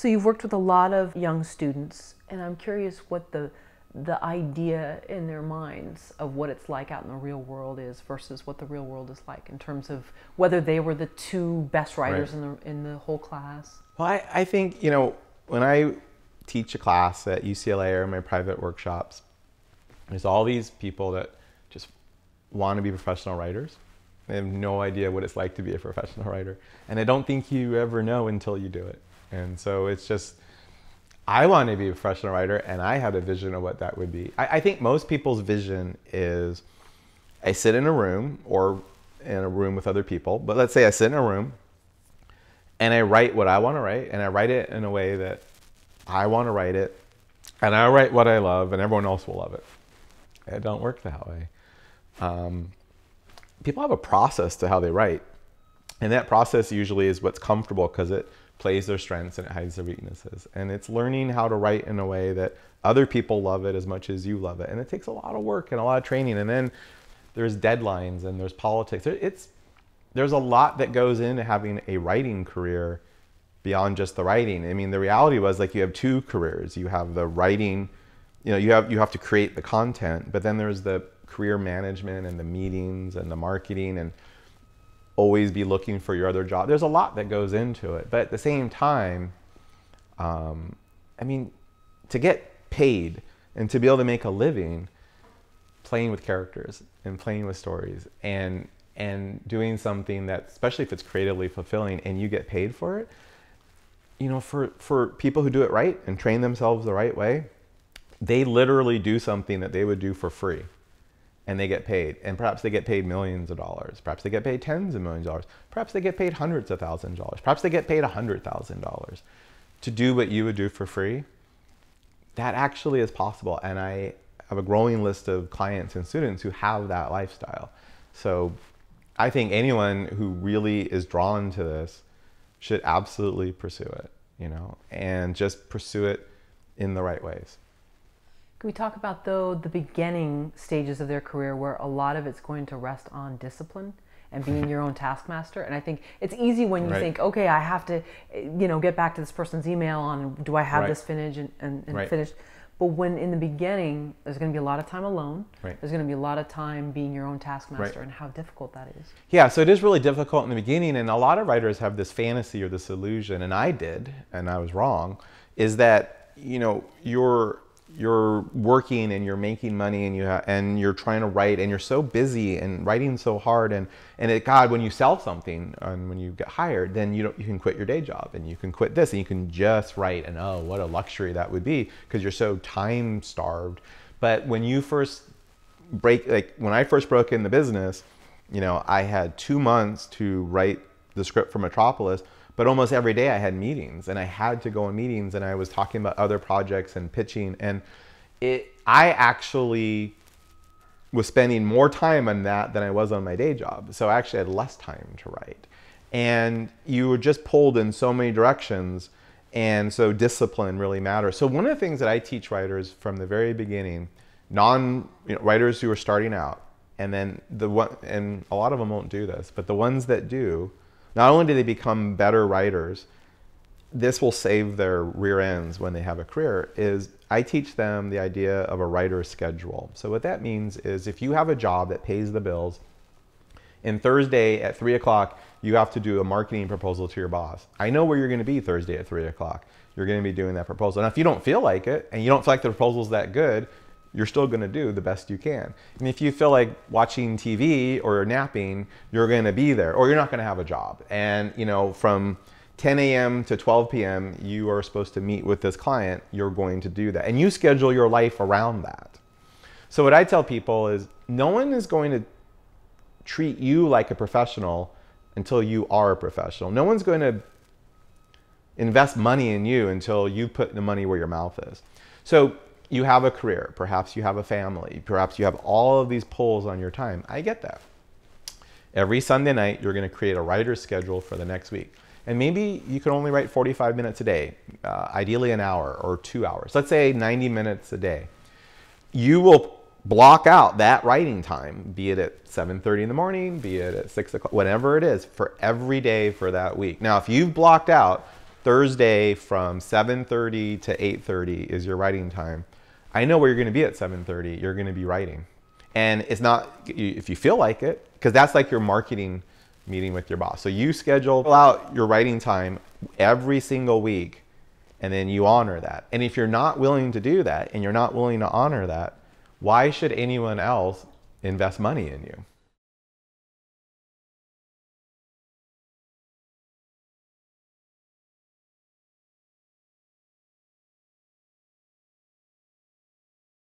So you've worked with a lot of young students, and I'm curious what the idea in their minds of what it's like out in the real world is versus what the real world is like in terms of whether they were the two best writers in the whole class. Well, I think, you know, when I teach a class at UCLA or in my private workshops, there's all these people that just want to be professional writers. They have no idea what it's like to be a professional writer. And I don't think you ever know until you do it. And so it's just, I want to be a professional writer, and I had a vision of what that would be. I think most people's vision is, I sit in a room or in a room with other people, but let's say I sit in a room and I write what I want to write, and I write it in a way that I want to write it, and I write what I love, and everyone else will love it. It don't work that way. People have a process to how they write, and that process usually is what's comfortable because it plays their strengths and it hides their weaknesses. And it's learning how to write in a way that other people love it as much as you love it. And it takes a lot of work and a lot of training. And then there's deadlines and there's politics. There's a lot that goes into having a writing career beyond just the writing. I mean, the reality was, like, you have two careers. You have the writing, you know, you have to create the content, but then there's the career management and the meetings and the marketing and always be looking for your other job. There's a lot that goes into it. But at the same time, I mean, to get paid and to be able to make a living playing with characters and playing with stories and doing something that, especially if it's creatively fulfilling and you get paid for it, you know, for people who do it right and train themselves the right way, they literally do something that they would do for free. And they get paid, and perhaps they get paid millions of dollars. Perhaps they get paid tens of millions of dollars. Perhaps they get paid hundreds of thousands of dollars. Perhaps they get paid $100,000 to do what you would do for free. That actually is possible, and I have a growing list of clients and students who have that lifestyle. So I think anyone who really is drawn to this should absolutely pursue it, you know, and just pursue it in the right ways. Can we talk about, though, the beginning stages of their career where a lot of it's going to rest on discipline and being your own taskmaster? And I think it's easy when you think, okay, I have to, you know, get back to this person's email on, do I have this finished and finished? But when in the beginning, there's going to be a lot of time alone. There's going to be a lot of time being your own taskmaster, and how difficult that is. Yeah, so it is really difficult in the beginning, and a lot of writers have this fantasy or this illusion, and I did, and I was wrong, is that, you know, you're working and you're making money and you're trying to write and you're so busy and writing so hard and God, when you sell something and when you get hired, then you can quit your day job and you can quit this and you can just write, and oh, what a luxury that would be because you're so time starved. But when you first when I first broke in the business, you know, I had 2 months to write the script for Metropolis. But almost every day I had meetings, and I had to go in meetings, and I was talking about other projects and pitching, and I actually was spending more time on that than I was on my day job. So I actually had less time to write. And you were just pulled in so many directions, and so discipline really matters. So one of the things that I teach writers from the very beginning, writers who are starting out, and then and a lot of them won't do this, but the ones that do, not only do they become better writers, this will save their rear ends when they have a career, is I teach them the idea of a writer's schedule. So what that means is if you have a job that pays the bills, and Thursday at 3 o'clock, you have to do a marketing proposal to your boss. I know where you're going to be Thursday at 3 o'clock. You're going to be doing that proposal. Now, if you don't feel like it, and you don't feel like the proposal's that good, you're still going to do the best you can. And if you feel like watching TV or napping, you're going to be there, or you're not going to have a job. And, you know, from 10 a.m. to 12 p.m., you are supposed to meet with this client. You're going to do that. And you schedule your life around that. So what I tell people is no one is going to treat you like a professional until you are a professional. No one's going to invest money in you until you put the money where your mouth is. So you have a career, perhaps you have a family, perhaps you have all of these pulls on your time. I get that. Every Sunday night, you're going to create a writer's schedule for the next week. And maybe you can only write 45 minutes a day, ideally an hour or 2 hours. Let's say 90 minutes a day. You will block out that writing time, be it at 7:30 in the morning, be it at 6 o'clock, whatever it is, for every day for that week. Now, if you've blocked out Thursday from 7:30 to 8:30 is your writing time. I know where you're going to be at 7:30. You're going to be writing. And it's not, if you feel like it, because that's like your marketing meeting with your boss. So you schedule out your writing time every single week, and then you honor that. And if you're not willing to do that, and you're not willing to honor that, why should anyone else invest money in you?